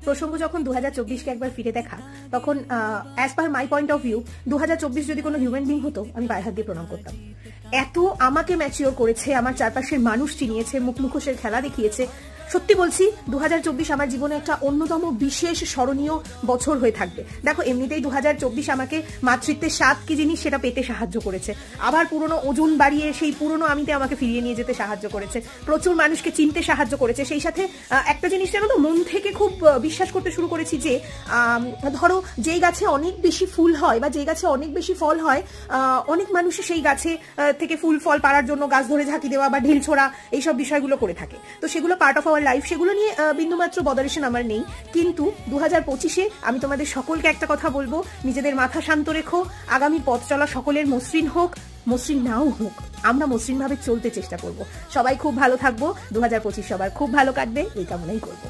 প্রসঙ্গ যখন 2024কে একবার ফিরে দেখা, তখন as per my point of view 2024 যদি কোনো হিউম্যান বিং হতো, আমি পায়ে হাত দিয়ে প্রণাম করতাম। এত আমাকে ম্যাচিওর করেছে, আমার চারপাশের মানুষ চিনিয়েছে, মুখ মুখোশের খেলা দেখিয়েছে। সত্যি বলছি 2024 আমার জীবনে একটা অন্যতম বিশেষ স্মরণীয় বছর হয়ে থাকবে। দেখো, এমনিতেই 2024 আমাকে মাতৃত্বের স্বাদ কি জিনিস সেটা পেতে সাহায্য করেছে, আবার পুরনো ওজন বাড়িয়ে সেই পুরনো আমিতে আমাকে ফিরিয়ে নিয়ে যেতে সাহায্য করেছে, প্রচুর মানুষকে চিনতে সাহায্য করেছে। সেই সাথে একটা জিনিস জানো তো, মন থেকে খুব বিশ্বাস করতে শুরু করেছি যে ধরো যেই গাছে অনেক বেশি ফুল হয় বা যেই গাছে অনেক বেশি ফল হয়, অনেক মানুষই সেই গাছে থেকে ফুল ফল পাড়ার জন্য গাছ ধরে ঝাঁকি দেওয়া বা ঢিল ছোড়া এইসব বিষয়গুলো করে থাকে। তো সেগুলো পার্ট অফ আওয়ার লাইফ, সেগুলো নিয়ে বিন্দুমাত্র বদারেশন আমার নেই। কিন্তু 2025-এ আমি তোমাদের সকলকে একটা কথা বলবো, নিজেদের মাথা শান্ত রেখো। আগামী পথ চলা সকলের মসৃণ হোক, মসৃণ নাও হোক, আমরা মসৃণভাবে চলতে চেষ্টা করব। সবাই খুব ভালো থাকবো, 2025 সবার খুব ভালো কাটবে এই কামনাই করবো।